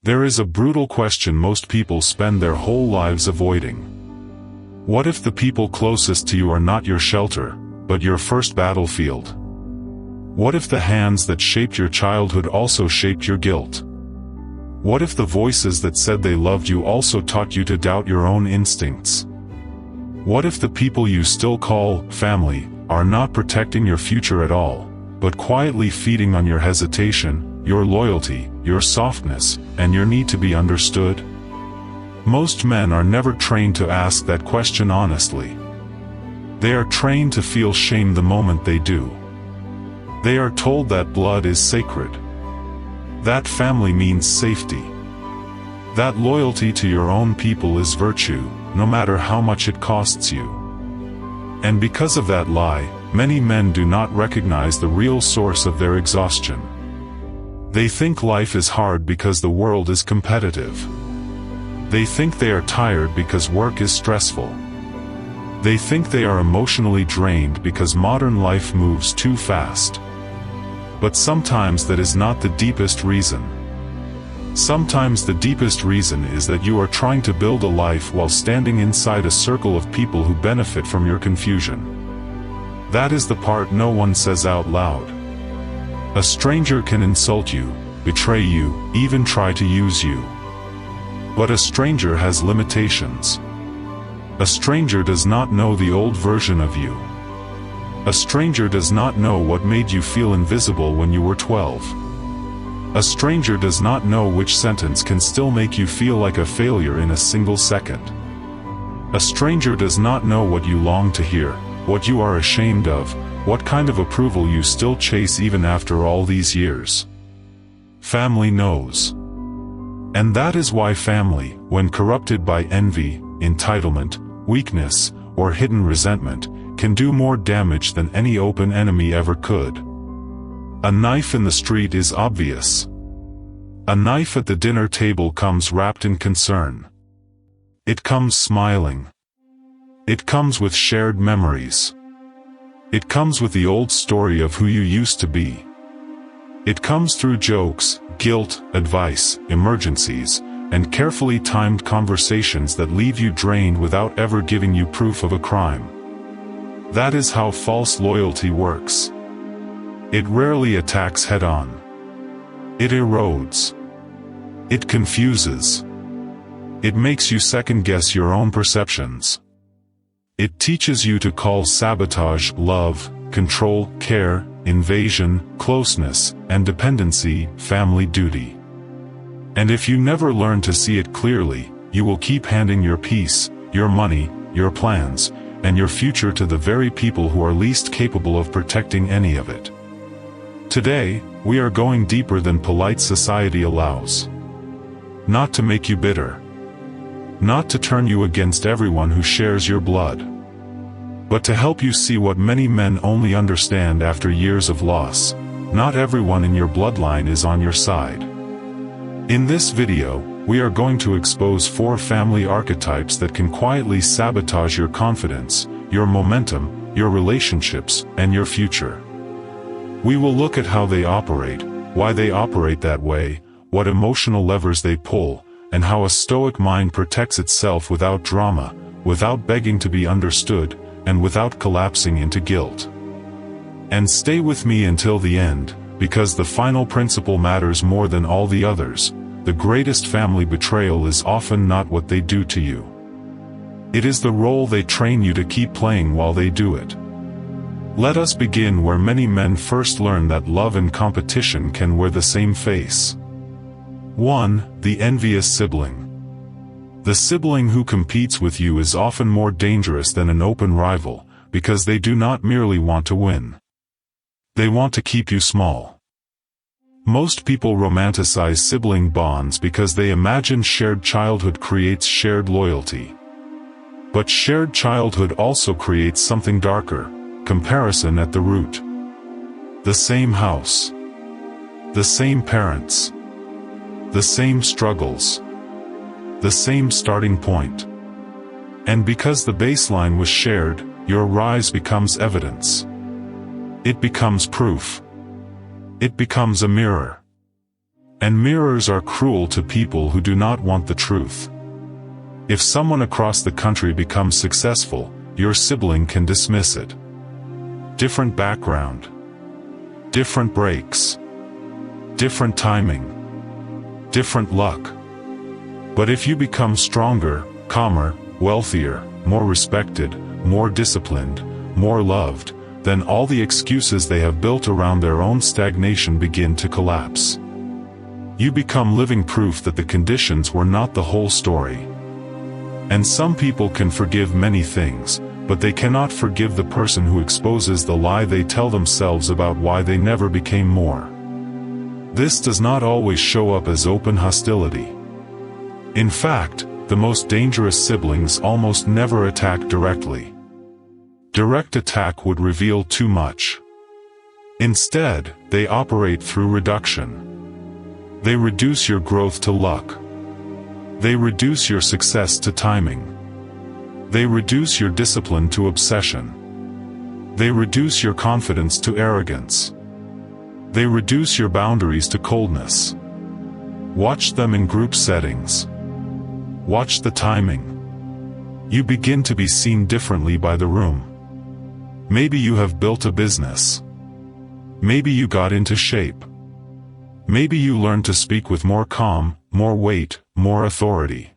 There is a brutal question most people spend their whole lives avoiding. What if the people closest to you are not your shelter, but your first battlefield? What if the hands that shaped your childhood also shaped your guilt? What if the voices that said they loved you also taught you to doubt your own instincts? What if the people you still call family are not protecting your future at all, but quietly feeding on your hesitation, your loyalty, your softness, and your need to be understood? Most men are never trained to ask that question honestly. They are trained to feel shame the moment they do. They are told that blood is sacred. That family means safety. That loyalty to your own people is virtue, no matter how much it costs you. And because of that lie, many men do not recognize the real source of their exhaustion. They think life is hard because the world is competitive. They think they are tired because work is stressful. They think they are emotionally drained because modern life moves too fast. But sometimes that is not the deepest reason. Sometimes the deepest reason is that you are trying to build a life while standing inside a circle of people who benefit from your confusion. That is the part no one says out loud. A stranger can insult you, betray you, even try to use you. But a stranger has limitations. A stranger does not know the old version of you. A stranger does not know what made you feel invisible when you were 12. A stranger does not know which sentence can still make you feel like a failure in a single second. A stranger does not know what you long to hear, what you are ashamed of, what kind of approval you still chase even after all these years. Family knows. And that is why family, when corrupted by envy, entitlement, weakness, or hidden resentment, can do more damage than any open enemy ever could. A knife in the street is obvious. A knife at the dinner table comes wrapped in concern. It comes smiling. It comes with shared memories. It comes with the old story of who you used to be. It comes through jokes, guilt, advice, emergencies, and carefully timed conversations that leave you drained without ever giving you proof of a crime. That is how false loyalty works. It rarely attacks head-on. It erodes. It confuses. It makes you second-guess your own perceptions. It teaches you to call sabotage love, control, care, invasion, closeness, and dependency family duty. And if you never learn to see it clearly, you will keep handing your peace, your money, your plans, and your future to the very people who are least capable of protecting any of it. Today, we are going deeper than polite society allows. Not to make you bitter. Not to turn you against everyone who shares your blood. But to help you see what many men only understand after years of loss. Not everyone in your bloodline is on your side. In this video, we are going to expose 4 family archetypes that can quietly sabotage your confidence, your momentum, your relationships, and your future. We will look at how they operate, why they operate that way, what emotional levers they pull, and how a Stoic mind protects itself without drama, without begging to be understood, and without collapsing into guilt. And stay with me until the end, because the final principle matters more than all the others. The greatest family betrayal is often not what they do to you. It is the role they train you to keep playing while they do it. Let us begin where many men first learn that love and competition can wear the same face. 1. The envious sibling. The sibling who competes with you is often more dangerous than an open rival, because they do not merely want to win. They want to keep you small. Most people romanticize sibling bonds because they imagine shared childhood creates shared loyalty. But shared childhood also creates something darker, comparison at the root. The same house. The same parents. The same struggles. The same starting point. And because the baseline was shared, your rise becomes evidence. It becomes proof. It becomes a mirror. And mirrors are cruel to people who do not want the truth. If someone across the country becomes successful, your sibling can dismiss it. Different background. Different breaks. Different timing. Different luck. But if you become stronger, calmer, wealthier, more respected, more disciplined, more loved, then all the excuses they have built around their own stagnation begin to collapse. You become living proof that the conditions were not the whole story. And some people can forgive many things, but they cannot forgive the person who exposes the lie they tell themselves about why they never became more. This does not always show up as open hostility. In fact, the most dangerous siblings almost never attack directly. Direct attack would reveal too much. Instead, they operate through reduction. They reduce your growth to luck. They reduce your success to timing. They reduce your discipline to obsession. They reduce your confidence to arrogance. They reduce your boundaries to coldness. Watch them in group settings. Watch the timing. You begin to be seen differently by the room. Maybe you have built a business. Maybe you got into shape. Maybe you learned to speak with more calm, more weight, more authority.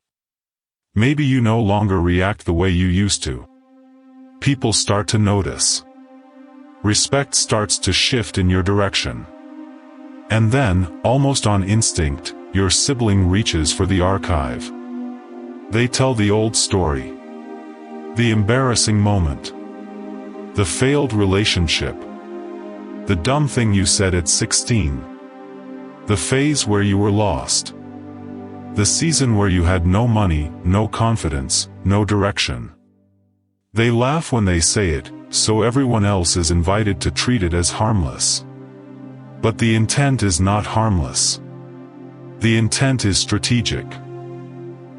Maybe you no longer react the way you used to. People start to notice. Respect starts to shift in your direction. And then, almost on instinct, your sibling reaches for the archive. They tell the old story. The embarrassing moment. The failed relationship. The dumb thing you said at 16. The phase where you were lost. The season where you had no money, no confidence, no direction. They laugh when they say it, so everyone else is invited to treat it as harmless. But the intent is not harmless. The intent is strategic.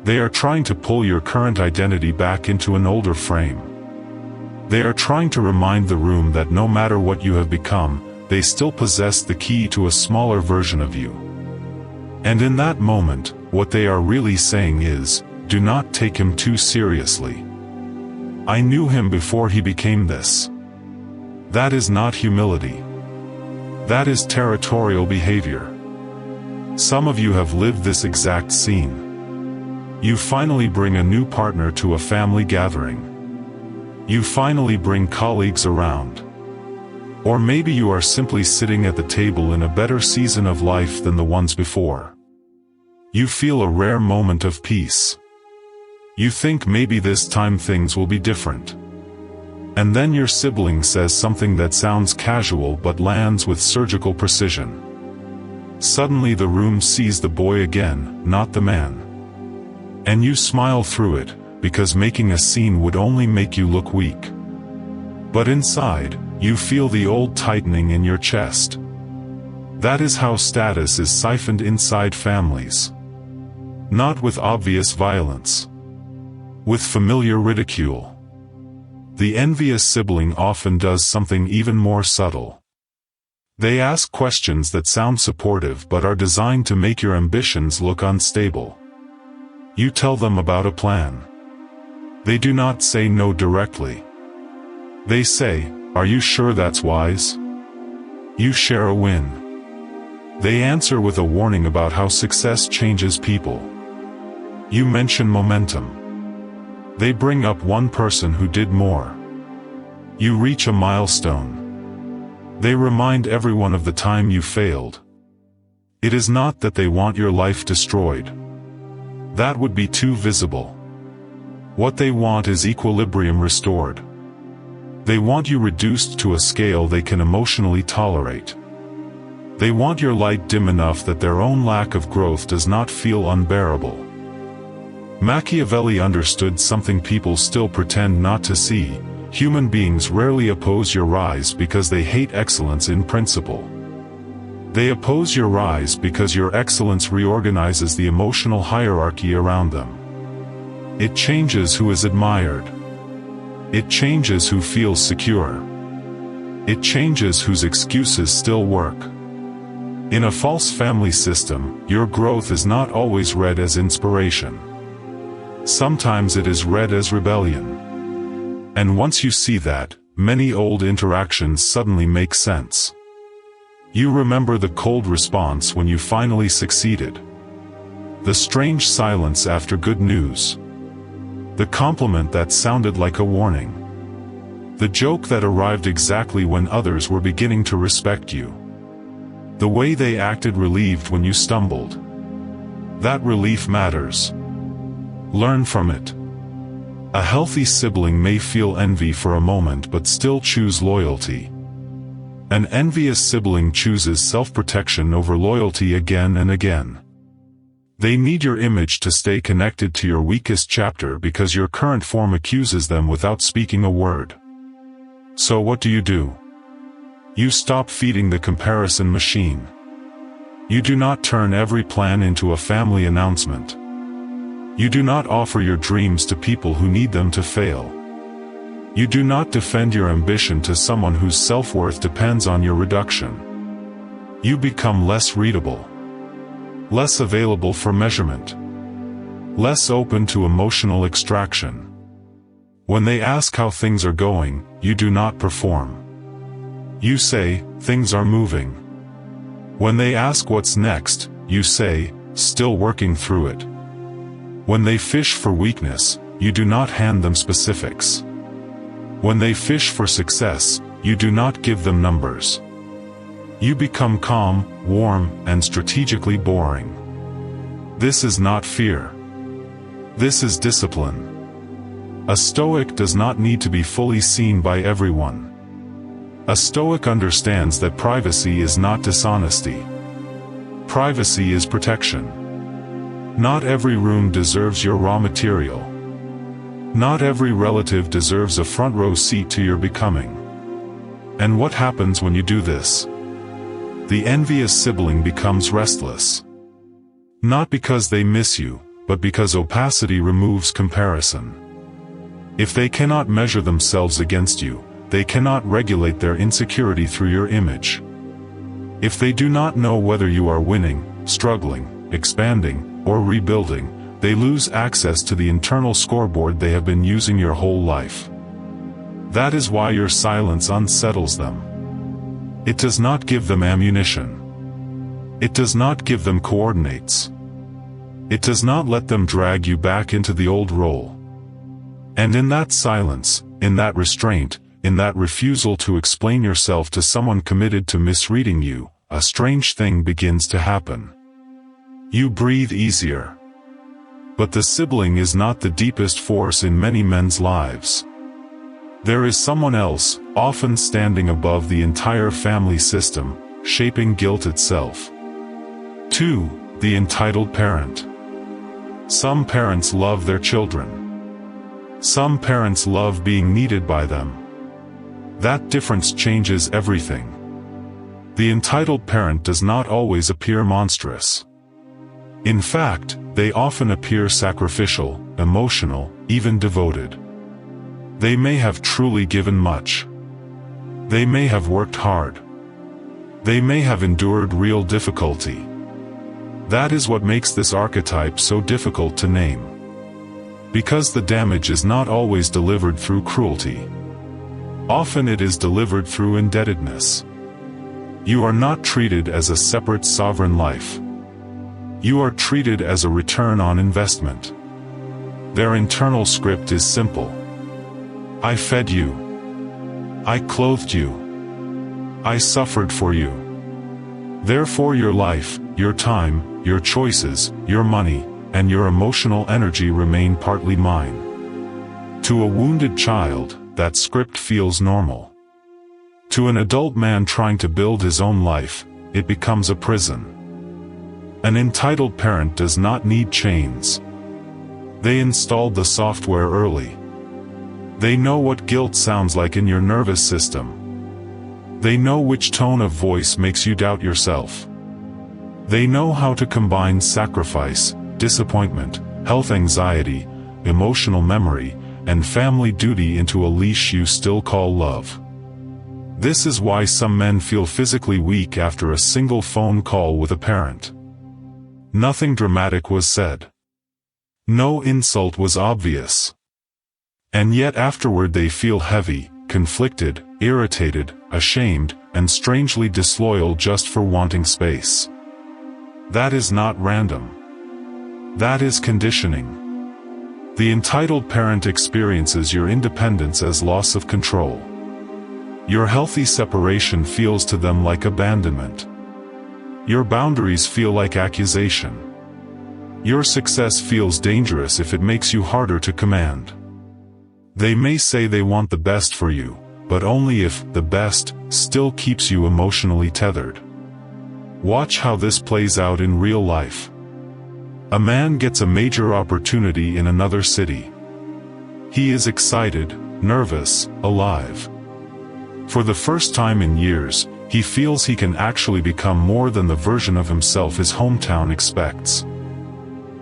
They are trying to pull your current identity back into an older frame. They are trying to remind the room that no matter what you have become, they still possess the key to a smaller version of you. And in that moment, what they are really saying is, do not take him too seriously. I knew him before he became this. That is not humility. That is territorial behavior. Some of you have lived this exact scene. You finally bring a new partner to a family gathering. You finally bring colleagues around. Or maybe you are simply sitting at the table in a better season of life than the ones before. You feel a rare moment of peace. You think maybe this time things will be different. And then your sibling says something that sounds casual but lands with surgical precision. Suddenly the room sees the boy again, not the man. And you smile through it, because making a scene would only make you look weak. But inside, you feel the old tightening in your chest. That is how status is siphoned inside families. Not with obvious violence. With familiar ridicule. The envious sibling often does something even more subtle. They ask questions that sound supportive but are designed to make your ambitions look unstable. You tell them about a plan. They do not say no directly. They say, "Are you sure that's wise?" You share a win. They answer with a warning about how success changes people. You mention momentum. They bring up one person who did more. You reach a milestone. They remind everyone of the time you failed. It is not that they want your life destroyed. That would be too visible. What they want is equilibrium restored. They want you reduced to a scale they can emotionally tolerate. They want your light dim enough that their own lack of growth does not feel unbearable. Machiavelli understood something people still pretend not to see. Human beings rarely oppose your rise because they hate excellence in principle. They oppose your rise because your excellence reorganizes the emotional hierarchy around them. It changes who is admired. It changes who feels secure. It changes whose excuses still work. In a false family system, your growth is not always read as inspiration. Sometimes it is read as rebellion. And once you see that, many old interactions suddenly make sense. You remember the cold response when you finally succeeded. The strange silence after good news. The compliment that sounded like a warning. The joke that arrived exactly when others were beginning to respect you. The way they acted relieved when you stumbled. That relief matters. Learn from it. A healthy sibling may feel envy for a moment but still choose loyalty. An envious sibling chooses self-protection over loyalty again and again. They need your image to stay connected to your weakest chapter because your current form accuses them without speaking a word. So what do? You stop feeding the comparison machine. You do not turn every plan into a family announcement. You do not offer your dreams to people who need them to fail. You do not defend your ambition to someone whose self-worth depends on your reduction. You become less readable. Less available for measurement. Less open to emotional extraction. When they ask how things are going, you do not perform. You say, things are moving. When they ask what's next, you say, still working through it. When they fish for weakness, you do not hand them specifics. When they fish for success, you do not give them numbers. You become calm, warm, and strategically boring. This is not fear. This is discipline. A Stoic does not need to be fully seen by everyone. A Stoic understands that privacy is not dishonesty. Privacy is protection. Not every room deserves your raw material. Not every relative deserves a front row seat to your becoming. And what happens when you do this? The envious sibling becomes restless. Not because they miss you, but because opacity removes comparison. If they cannot measure themselves against you, they cannot regulate their insecurity through your image. If they do not know whether you are winning, struggling, expanding, or rebuilding, they lose access to the internal scoreboard they have been using your whole life. That is why your silence unsettles them. It does not give them ammunition. It does not give them coordinates. It does not let them drag you back into the old role. And in that silence, in that restraint, in that refusal to explain yourself to someone committed to misreading you, a strange thing begins to happen. You breathe easier. But the sibling is not the deepest force in many men's lives. There is someone else, often standing above the entire family system, shaping guilt itself. 2. The entitled parent. Some parents love their children. Some parents love being needed by them. That difference changes everything. The entitled parent does not always appear monstrous. In fact, they often appear sacrificial, emotional, even devoted. They may have truly given much. They may have worked hard. They may have endured real difficulty. That is what makes this archetype so difficult to name. Because the damage is not always delivered through cruelty. Often it is delivered through indebtedness. You are not treated as a separate sovereign life. You are treated as a return on investment. Their internal script is simple. I fed you. I clothed you. I suffered for you. Therefore your life, your time, your choices, your money, and your emotional energy remain partly mine. To a wounded child, that script feels normal. To an adult man trying to build his own life, it becomes a prison. An entitled parent does not need chains. They installed the software early. They know what guilt sounds like in your nervous system. They know which tone of voice makes you doubt yourself. They know how to combine sacrifice, disappointment, health anxiety, emotional memory, and family duty into a leash you still call love. This is why some men feel physically weak after a single phone call with a parent. Nothing dramatic was said. No insult was obvious. And yet afterward they feel heavy, conflicted, irritated, ashamed, and strangely disloyal just for wanting space. That is not random. That is conditioning. The entitled parent experiences your independence as loss of control. Your healthy separation feels to them like abandonment. Your boundaries feel like accusation. Your success feels dangerous if it makes you harder to command. They may say they want the best for you, but only if the best still keeps you emotionally tethered. Watch how this plays out in real life. A man gets a major opportunity in another city. He is excited, nervous, alive. For the first time in years, he feels he can actually become more than the version of himself his hometown expects.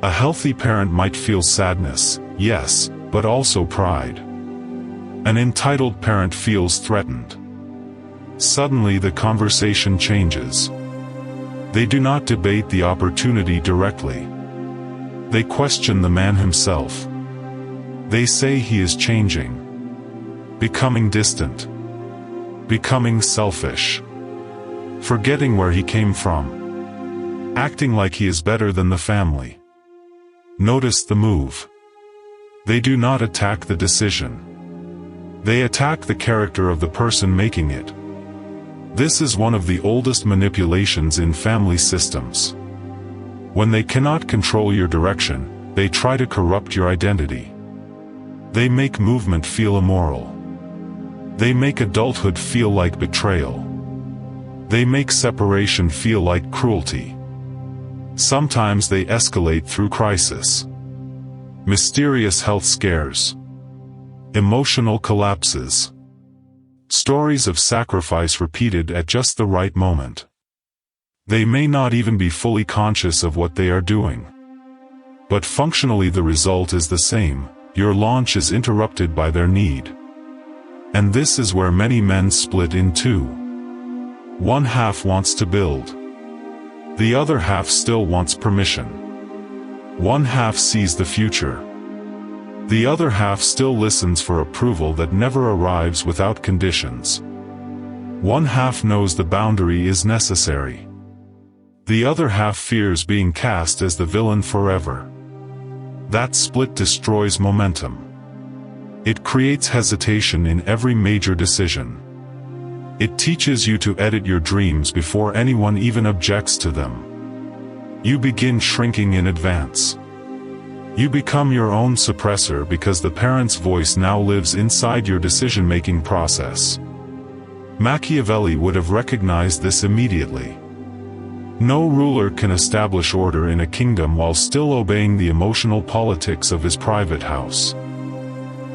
A healthy parent might feel sadness, yes, but also pride. An entitled parent feels threatened. Suddenly the conversation changes. They do not debate the opportunity directly. They question the man himself. They say he is changing, becoming distant, becoming selfish, forgetting where he came from, acting like he is better than the family. Notice the move. They do not attack the decision. They attack the character of the person making it. This is one of the oldest manipulations in family systems. When they cannot control your direction, they try to corrupt your identity. They make movement feel immoral. They make adulthood feel like betrayal. They make separation feel like cruelty. Sometimes they escalate through crisis. Mysterious health scares. Emotional collapses. Stories of sacrifice repeated at just the right moment. They may not even be fully conscious of what they are doing. But functionally the result is the same: your launch is interrupted by their need. And this is where many men split in two. One half wants to build. The other half still wants permission. One half sees the future. The other half still listens for approval that never arrives without conditions. One half knows the boundary is necessary. The other half fears being cast as the villain forever. That split destroys momentum. It creates hesitation in every major decision. It teaches you to edit your dreams before anyone even objects to them. You begin shrinking in advance. You become your own suppressor because the parent's voice now lives inside your decision-making process. Machiavelli would have recognized this immediately. No ruler can establish order in a kingdom while still obeying the emotional politics of his private house.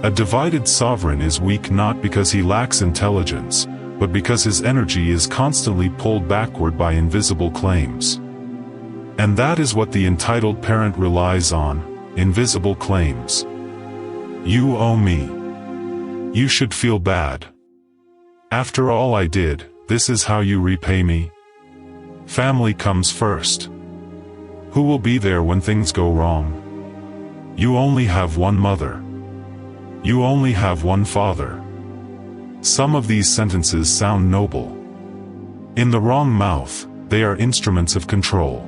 A divided sovereign is weak not because he lacks intelligence, but because his energy is constantly pulled backward by invisible claims. And that is what the entitled parent relies on: invisible claims. You owe me. You should feel bad. After all I did, this is how you repay me. Family comes first. Who will be there when things go wrong? You only have one mother. You only have one father. Some of these sentences sound noble. In the wrong mouth, they are instruments of control.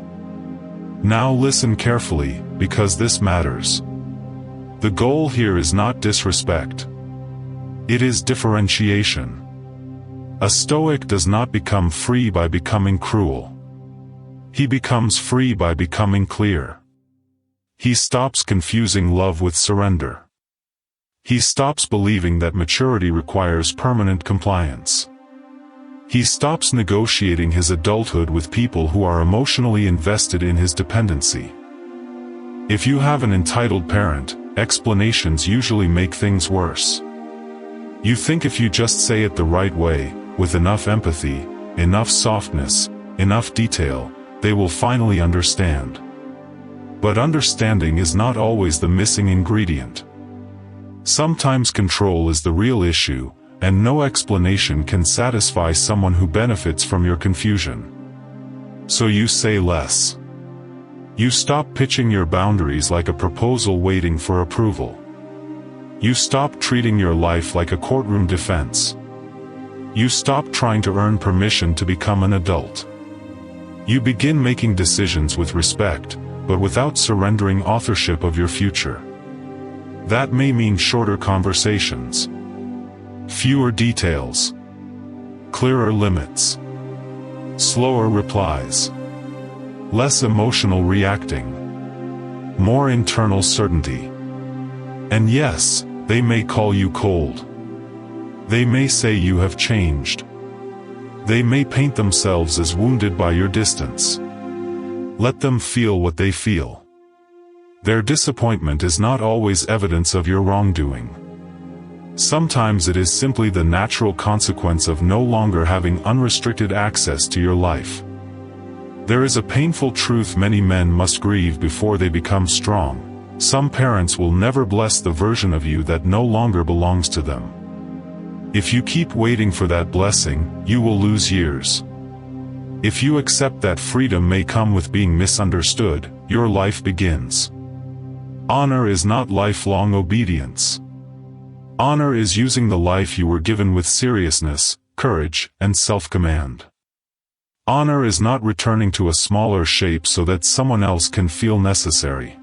Now listen carefully, because this matters. The goal here is not disrespect. It is differentiation. A Stoic does not become free by becoming cruel. He becomes free by becoming clear. He stops confusing love with surrender. He stops believing that maturity requires permanent compliance. He stops negotiating his adulthood with people who are emotionally invested in his dependency. If you have an entitled parent, explanations usually make things worse. You think if you just say it the right way, with enough empathy, enough softness, enough detail, they will finally understand. But understanding is not always the missing ingredient. Sometimes control is the real issue, and no explanation can satisfy someone who benefits from your confusion. So you say less. You stop pitching your boundaries like a proposal waiting for approval. You stop treating your life like a courtroom defense. You stop trying to earn permission to become an adult. You begin making decisions with respect, but without surrendering authorship of your future. That may mean shorter conversations, fewer details, clearer limits, slower replies, less emotional reacting, more internal certainty. And yes, they may call you cold. They may say you have changed. They may paint themselves as wounded by your distance. Let them feel what they feel. Their disappointment is not always evidence of your wrongdoing. Sometimes it is simply the natural consequence of no longer having unrestricted access to your life. There is a painful truth many men must grieve before they become strong. Some parents will never bless the version of you that no longer belongs to them. If you keep waiting for that blessing, you will lose years. If you accept that freedom may come with being misunderstood, your life begins. Honor is not lifelong obedience. Honor is using the life you were given with seriousness, courage, and self-command. Honor is not returning to a smaller shape so that someone else can feel necessary.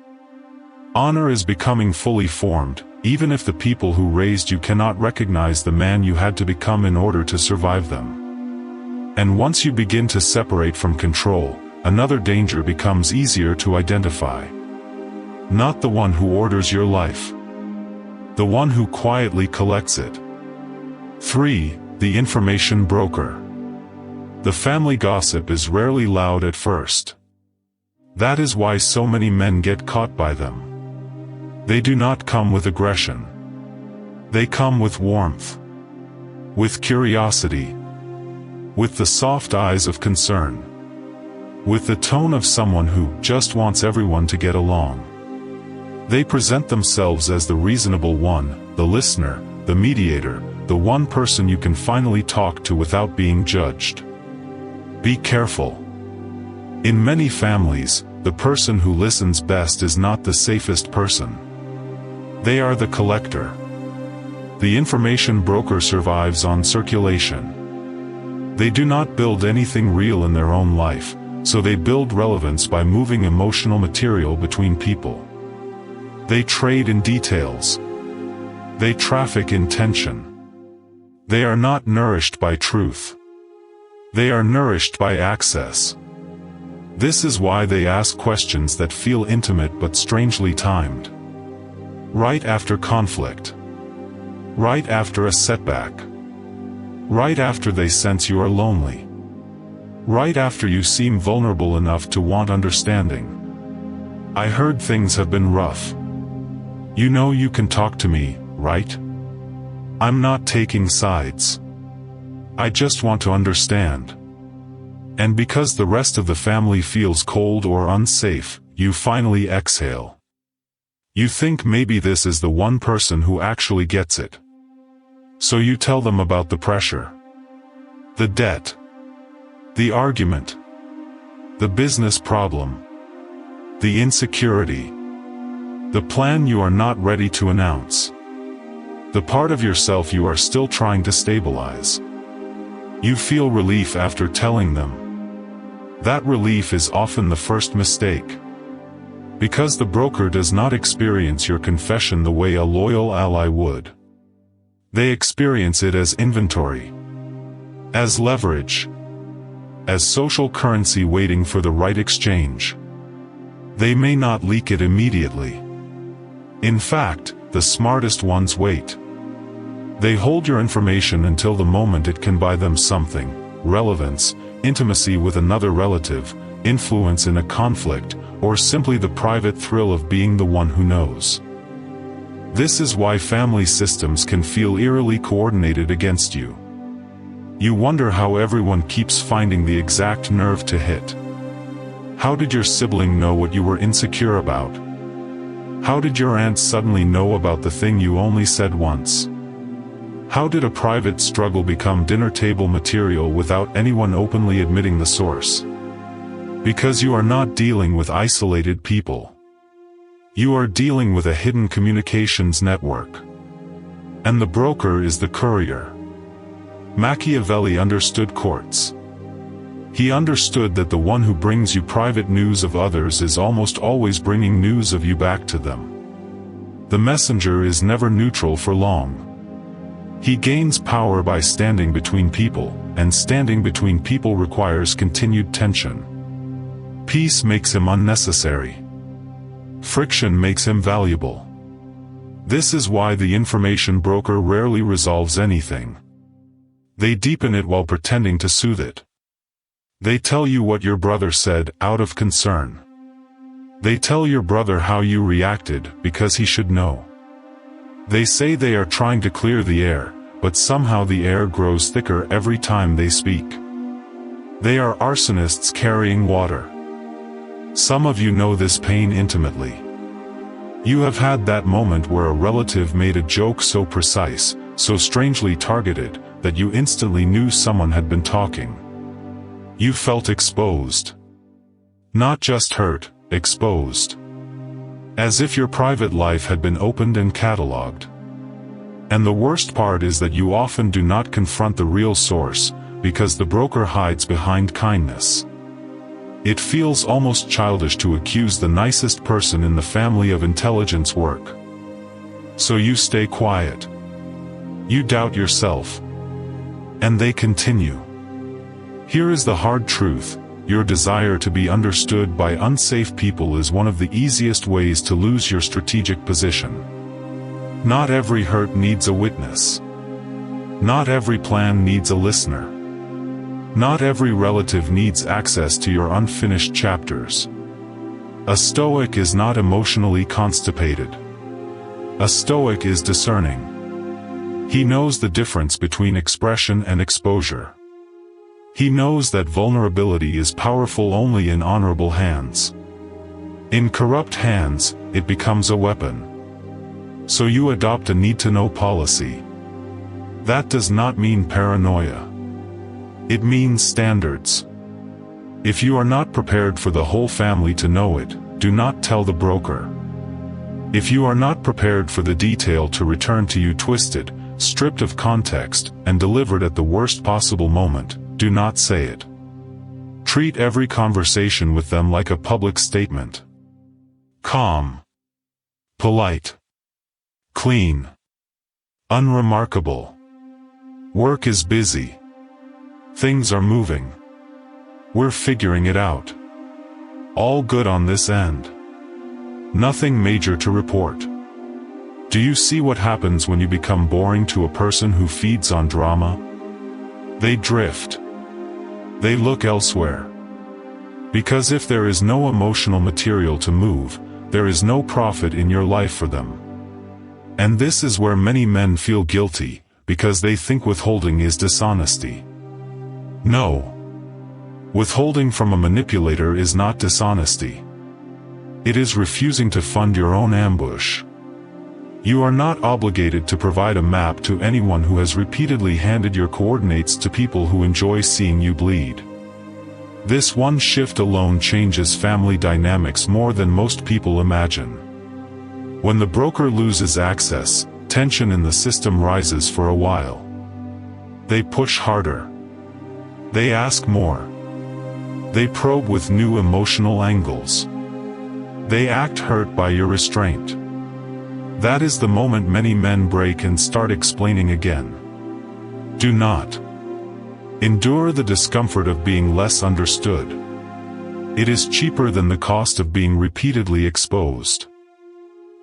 Honor is becoming fully formed, even if the people who raised you cannot recognize the man you had to become in order to survive them. And once you begin to separate from control, another danger becomes easier to identify. Not the one who orders your life. The one who quietly collects it. 3. The information broker. The family gossip is rarely loud at first. That is why so many men get caught by them. They do not come with aggression. They come with warmth, with curiosity, with the soft eyes of concern, with the tone of someone who just wants everyone to get along. They present themselves as the reasonable one, the listener, the mediator, the one person you can finally talk to without being judged. Be careful. In many families, the person who listens best is not the safest person. They are the collector. The information broker survives on circulation. They do not build anything real in their own life, so they build relevance by moving emotional material between people. They trade in details. They traffic in tension. They are not nourished by truth. They are nourished by access. This is why they ask questions that feel intimate but strangely timed. Right after conflict. Right after a setback. Right after they sense you are lonely. Right after you seem vulnerable enough to want understanding. I heard things have been rough. You know you can talk to me, right? I'm not taking sides. I just want to understand. And because the rest of the family feels cold or unsafe, you finally exhale. You think maybe this is the one person who actually gets it. So you tell them about the pressure, the debt, the argument, the business problem, the insecurity, the plan you are not ready to announce, the part of yourself you are still trying to stabilize. You feel relief after telling them. That relief is often the first mistake. Because the broker does not experience your confession the way a loyal ally would. They experience it as inventory, as leverage, as social currency waiting for the right exchange. They may not leak it immediately. In fact, the smartest ones wait. They hold your information until the moment it can buy them something: relevance, intimacy with another relative, influence in a conflict, or simply the private thrill of being the one who knows. This is why family systems can feel eerily coordinated against you. You wonder how everyone keeps finding the exact nerve to hit. How did your sibling know what you were insecure about? How did your aunt suddenly know about the thing you only said once? How did a private struggle become dinner table material without anyone openly admitting the source? Because you are not dealing with isolated people. You are dealing with a hidden communications network. And the broker is the courier. Machiavelli understood courts. He understood that the one who brings you private news of others is almost always bringing news of you back to them. The messenger is never neutral for long. He gains power by standing between people, and standing between people requires continued tension. Peace makes him unnecessary. Friction makes him valuable. This is why the information broker rarely resolves anything. They deepen it while pretending to soothe it. They tell you what your brother said, out of concern. They tell your brother how you reacted, because he should know. They say they are trying to clear the air, but somehow the air grows thicker every time they speak. They are arsonists carrying water. Some of you know this pain intimately. You have had that moment where a relative made a joke so precise, so strangely targeted, that you instantly knew someone had been talking. You felt exposed. Not just hurt, exposed. As if your private life had been opened and catalogued. And the worst part is that you often do not confront the real source, because the broker hides behind kindness. It feels almost childish to accuse the nicest person in the family of intelligence work. So you stay quiet. You doubt yourself. And they continue. Here is the hard truth: your desire to be understood by unsafe people is one of the easiest ways to lose your strategic position. Not every hurt needs a witness. Not every plan needs a listener. Not every relative needs access to your unfinished chapters. A Stoic is not emotionally constipated. A Stoic is discerning. He knows the difference between expression and exposure. He knows that vulnerability is powerful only in honorable hands. In corrupt hands, it becomes a weapon. So you adopt a need-to-know policy. That does not mean paranoia. It means standards. If you are not prepared for the whole family to know it, do not tell the broker. If you are not prepared for the detail to return to you twisted, stripped of context, and delivered at the worst possible moment, do not say it. Treat every conversation with them like a public statement. Calm. Polite. Clean. Unremarkable. Work is busy. Things are moving. We're figuring it out. All good on this end. Nothing major to report. Do you see what happens when you become boring to a person who feeds on drama? They drift. They look elsewhere. Because if there is no emotional material to move, there is no profit in your life for them. And this is where many men feel guilty, because they think withholding is dishonesty. No. Withholding from a manipulator is not dishonesty. It is refusing to fund your own ambush. You are not obligated to provide a map to anyone who has repeatedly handed your coordinates to people who enjoy seeing you bleed. This one shift alone changes family dynamics more than most people imagine. When the broker loses access, tension in the system rises for a while. They push harder. They ask more. They probe with new emotional angles. They act hurt by your restraint. That is the moment many men break and start explaining again. Do not endure the discomfort of being less understood. It is cheaper than the cost of being repeatedly exposed.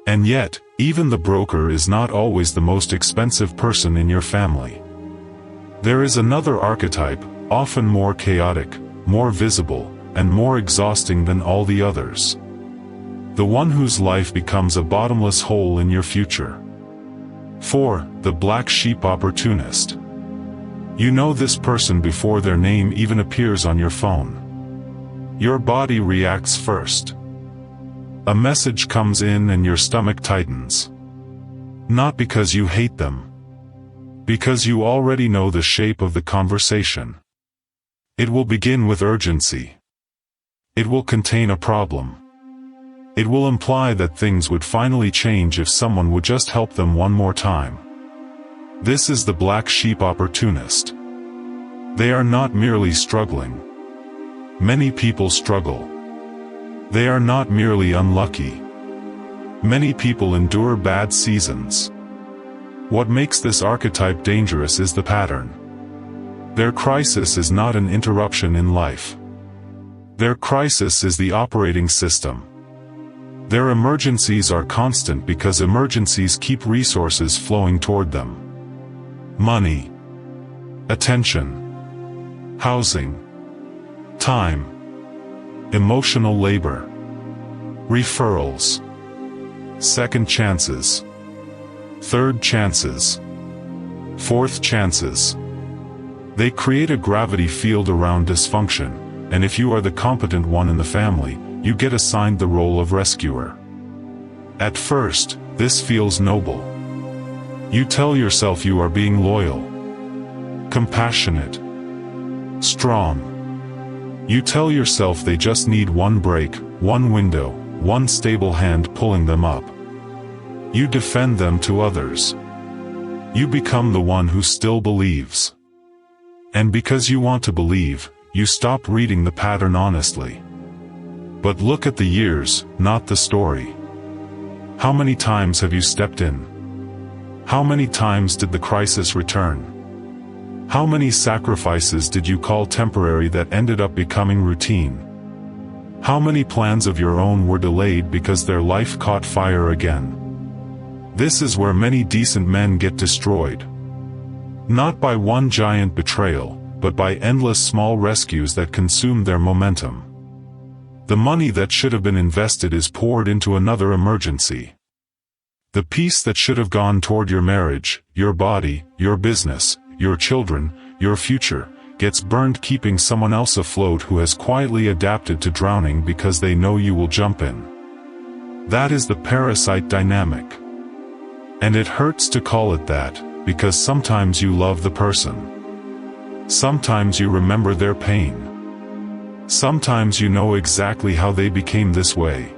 And yet, even the broker is not always the most expensive person in your family. There is another archetype, often more chaotic, more visible, and more exhausting than all the others. The one whose life becomes a bottomless hole in your future. 4. The black sheep opportunist. You know this person before their name even appears on your phone. Your body reacts first. A message comes in and your stomach tightens. Not because you hate them. Because you already know the shape of the conversation. It will begin with urgency. It will contain a problem. It will imply that things would finally change if someone would just help them one more time. This is the black sheep opportunist. They are not merely struggling. Many people struggle. They are not merely unlucky. Many people endure bad seasons. What makes this archetype dangerous is the pattern. Their crisis is not an interruption in life. Their crisis is the operating system. Their emergencies are constant because emergencies keep resources flowing toward them. Money, attention, housing, time, emotional labor, referrals, second chances, third chances, fourth chances. They create a gravity field around dysfunction, and if you are the competent one in the family, you get assigned the role of rescuer. At first, this feels noble. You tell yourself you are being loyal, compassionate, strong. You tell yourself they just need one break, one window, one stable hand pulling them up. You defend them to others. You become the one who still believes. And because you want to believe, you stop reading the pattern honestly. But look at the years, not the story. How many times have you stepped in? How many times did the crisis return? How many sacrifices did you call temporary that ended up becoming routine? How many plans of your own were delayed because their life caught fire again? This is where many decent men get destroyed. Not by one giant betrayal, but by endless small rescues that consume their momentum. The money that should have been invested is poured into another emergency. The piece that should have gone toward your marriage, your body, your business, your children, your future, gets burned keeping someone else afloat who has quietly adapted to drowning because they know you will jump in. That is the parasite dynamic. And it hurts to call it that, because sometimes you love the person. Sometimes you remember their pain. Sometimes you know exactly how they became this way.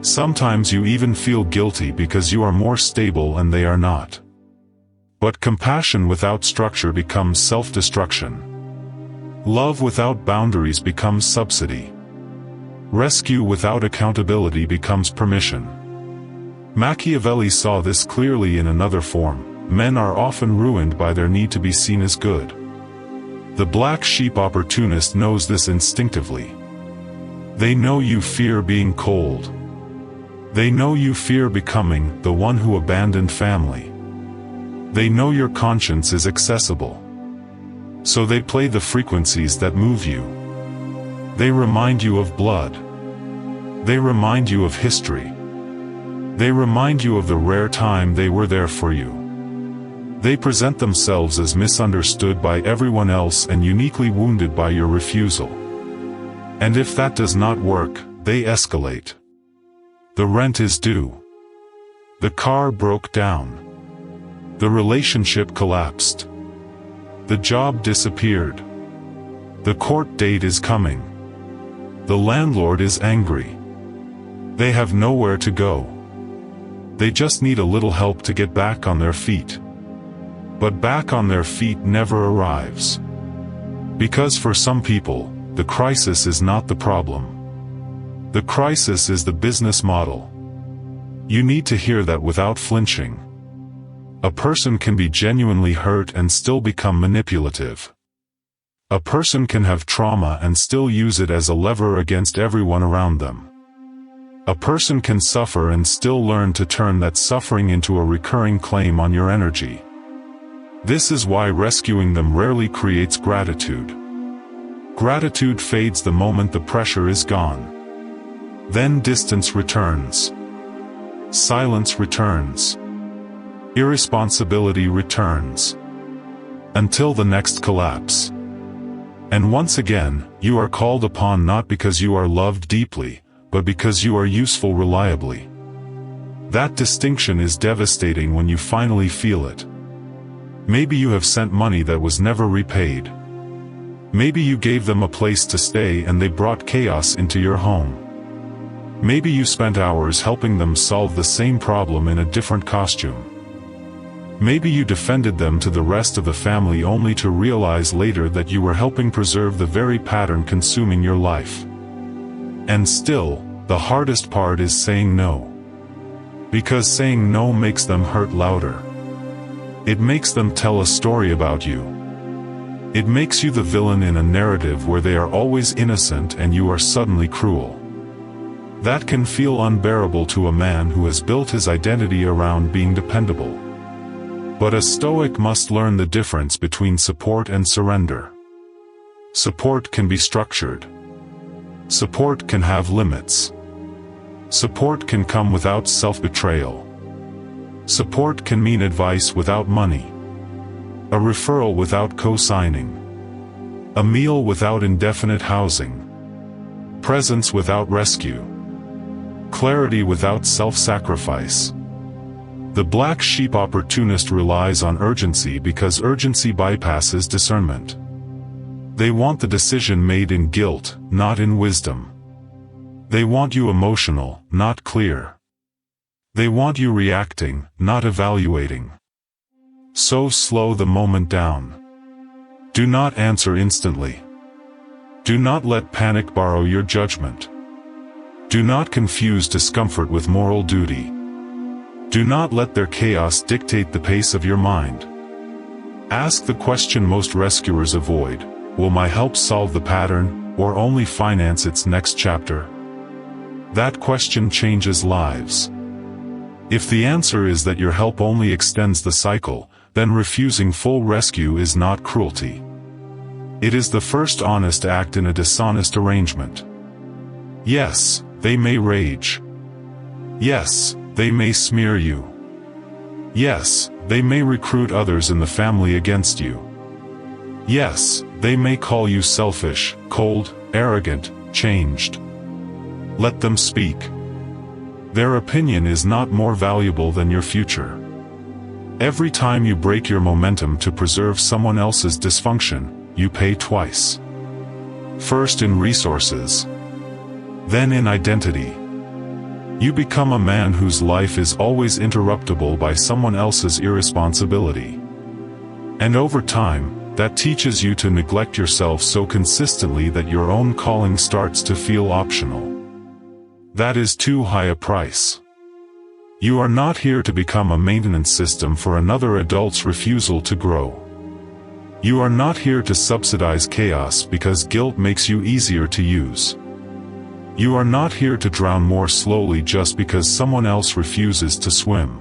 Sometimes you even feel guilty because you are more stable and they are not. But compassion without structure becomes self-destruction. Love without boundaries becomes subsidy. Rescue without accountability becomes permission. Machiavelli saw this clearly in another form. Men are often ruined by their need to be seen as good. The black sheep opportunist knows this instinctively. They know you fear being cold. They know you fear becoming the one who abandoned family. They know your conscience is accessible. So they play the frequencies that move you. They remind you of blood. They remind you of history. They remind you of the rare time they were there for you. They present themselves as misunderstood by everyone else and uniquely wounded by your refusal. And if that does not work, they escalate. The rent is due. The car broke down. The relationship collapsed. The job disappeared. The court date is coming. The landlord is angry. They have nowhere to go. They just need a little help to get back on their feet. But back on their feet never arrives. Because for some people, the crisis is not the problem. The crisis is the business model. You need to hear that without flinching. A person can be genuinely hurt and still become manipulative. A person can have trauma and still use it as a lever against everyone around them. A person can suffer and still learn to turn that suffering into a recurring claim on your energy. This is why rescuing them rarely creates gratitude. Gratitude fades the moment the pressure is gone. Then distance returns. Silence returns. Irresponsibility returns. Until the next collapse. And once again, you are called upon not because you are loved deeply, but because you are useful reliably. That distinction is devastating when you finally feel it. Maybe you have sent money that was never repaid. Maybe you gave them a place to stay and they brought chaos into your home. Maybe you spent hours helping them solve the same problem in a different costume. Maybe you defended them to the rest of the family only to realize later that you were helping preserve the very pattern consuming your life. And still, the hardest part is saying no. Because saying no makes them hurt louder. It makes them tell a story about you. It makes you the villain in a narrative where they are always innocent and you are suddenly cruel. That can feel unbearable to a man who has built his identity around being dependable. But a Stoic must learn the difference between support and surrender. Support can be structured. Support can have limits. Support can come without self-betrayal. Support can mean advice without money. A referral without co-signing. A meal without indefinite housing. Presence without rescue. Clarity without self-sacrifice. The black sheep opportunist relies on urgency because urgency bypasses discernment. They want the decision made in guilt, not in wisdom. They want you emotional, not clear. They want you reacting, not evaluating. So slow the moment down. Do not answer instantly. Do not let panic borrow your judgment. Do not confuse discomfort with moral duty. Do not let their chaos dictate the pace of your mind. Ask the question most rescuers avoid: will my help solve the pattern, or only finance its next chapter? That question changes lives. If the answer is that your help only extends the cycle, then refusing full rescue is not cruelty. It is the first honest act in a dishonest arrangement. Yes, they may rage. Yes, they may smear you. Yes, they may recruit others in the family against you. Yes, they may call you selfish, cold, arrogant, changed. Let them speak. Their opinion is not more valuable than your future. Every time you break your momentum to preserve someone else's dysfunction, you pay twice. First in resources, then in identity. You become a man whose life is always interruptible by someone else's irresponsibility. And over time, that teaches you to neglect yourself so consistently that your own calling starts to feel optional. That is too high a price. You are not here to become a maintenance system for another adult's refusal to grow. You are not here to subsidize chaos because guilt makes you easier to use. You are not here to drown more slowly just because someone else refuses to swim.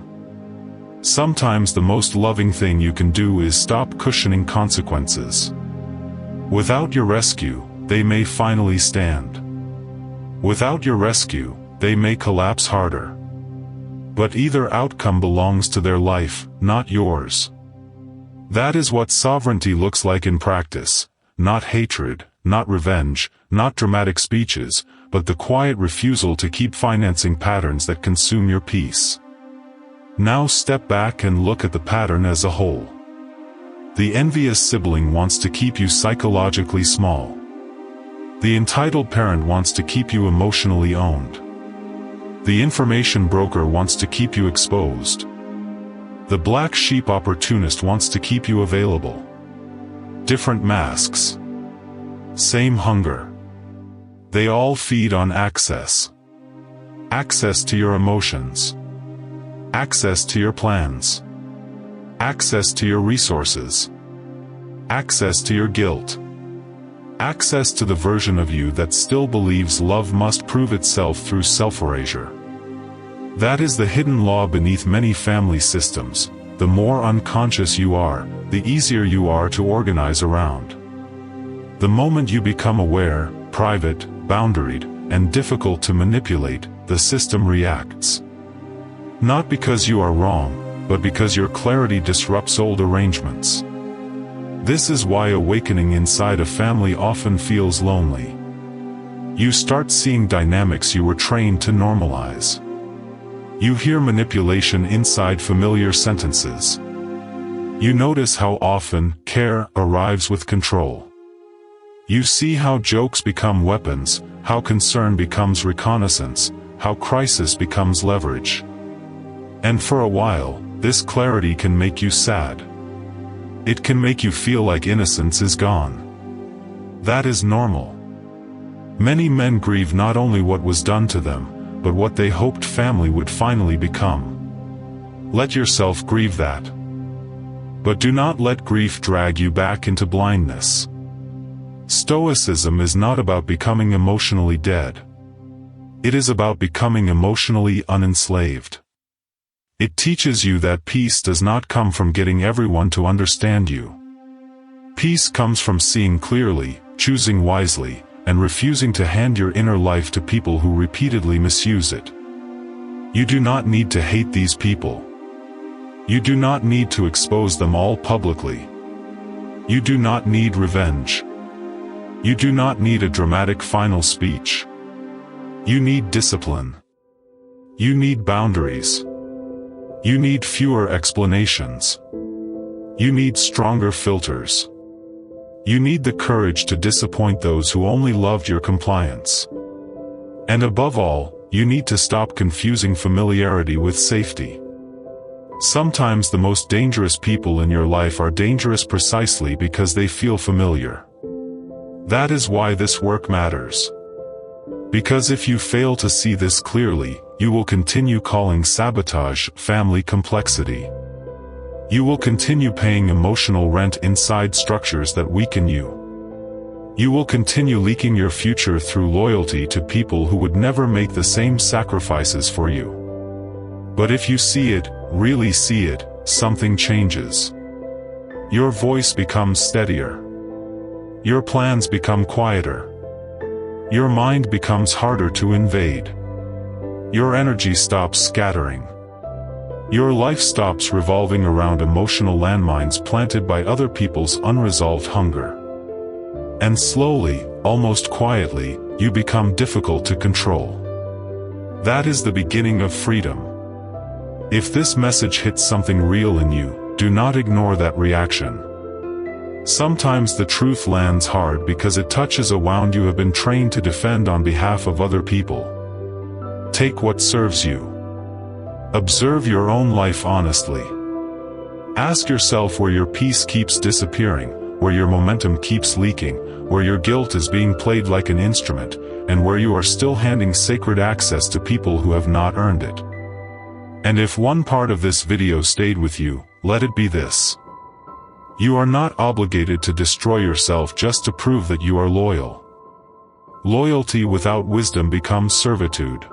Sometimes the most loving thing you can do is stop cushioning consequences. Without your rescue, they may finally stand. Without your rescue, they may collapse harder. But either outcome belongs to their life, not yours. That is what sovereignty looks like in practice, not hatred, not revenge, not dramatic speeches, but the quiet refusal to keep financing patterns that consume your peace. Now step back and look at the pattern as a whole. The envious sibling wants to keep you psychologically small. The entitled parent wants to keep you emotionally owned. The information broker wants to keep you exposed. The black sheep opportunist wants to keep you available. Different masks. Same hunger. They all feed on access. Access to your emotions. Access to your plans. Access to your resources. Access to your guilt. Access to the version of you that still believes love must prove itself through self-erasure. That is the hidden law beneath many family systems. The more unconscious you are, the easier you are to organize around. The moment you become aware, private, boundaried, and difficult to manipulate, the system reacts. Not because you are wrong, but because your clarity disrupts old arrangements. This is why awakening inside a family often feels lonely. You start seeing dynamics you were trained to normalize. You hear manipulation inside familiar sentences. You notice how often care arrives with control. You see how jokes become weapons, how concern becomes reconnaissance, how crisis becomes leverage. And for a while, this clarity can make you sad. It can make you feel like innocence is gone. That is normal. Many men grieve not only what was done to them, but what they hoped family would finally become. Let yourself grieve that. But do not let grief drag you back into blindness. Stoicism is not about becoming emotionally dead. It is about becoming emotionally unenslaved. It teaches you that peace does not come from getting everyone to understand you. Peace comes from seeing clearly, choosing wisely, and refusing to hand your inner life to people who repeatedly misuse it. You do not need to hate these people. You do not need to expose them all publicly. You do not need revenge. You do not need a dramatic final speech. You need discipline. You need boundaries. You need fewer explanations. You need stronger filters. You need the courage to disappoint those who only loved your compliance. And above all, you need to stop confusing familiarity with safety. Sometimes the most dangerous people in your life are dangerous precisely because they feel familiar. That is why this work matters. Because if you fail to see this clearly, you will continue calling sabotage family complexity. You will continue paying emotional rent inside structures that weaken you. You will continue leaking your future through loyalty to people who would never make the same sacrifices for you. But if you see it, really see it, something changes. Your voice becomes steadier. Your plans become quieter. Your mind becomes harder to invade. Your energy stops scattering. Your life stops revolving around emotional landmines planted by other people's unresolved hunger. And slowly, almost quietly, you become difficult to control. That is the beginning of freedom. If this message hits something real in you, do not ignore that reaction. Sometimes the truth lands hard because it touches a wound you have been trained to defend on behalf of other people. Take what serves you. Observe your own life honestly. Ask yourself where your peace keeps disappearing, where your momentum keeps leaking, where your guilt is being played like an instrument, and where you are still handing sacred access to people who have not earned it. And if one part of this video stayed with you, let it be this. You are not obligated to destroy yourself just to prove that you are loyal. Loyalty without wisdom becomes servitude.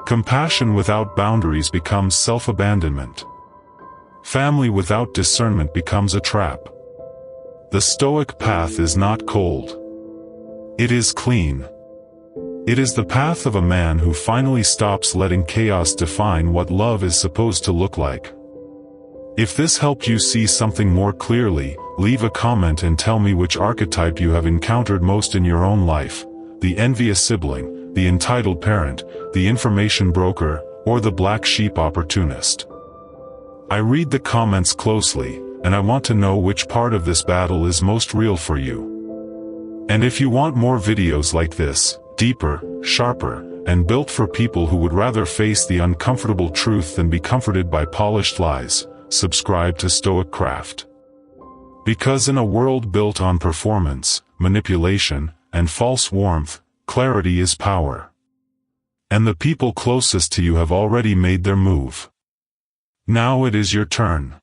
Compassion without boundaries becomes self-abandonment. Family without discernment becomes a trap. The Stoic path is not cold. It is clean. It is the path of a man who finally stops letting chaos define what love is supposed to look like. If this helped you see something more clearly, leave a comment and tell me which archetype you have encountered most in your own life: the envious sibling, the entitled parent, the information broker, or the black sheep opportunist. I read the comments closely, and I want to know which part of this battle is most real for you. And if you want more videos like this, deeper, sharper, and built for people who would rather face the uncomfortable truth than be comforted by polished lies, subscribe to StoicCraft. Because in a world built on performance, manipulation, and false warmth, clarity is power. And the people closest to you have already made their move. Now it is your turn.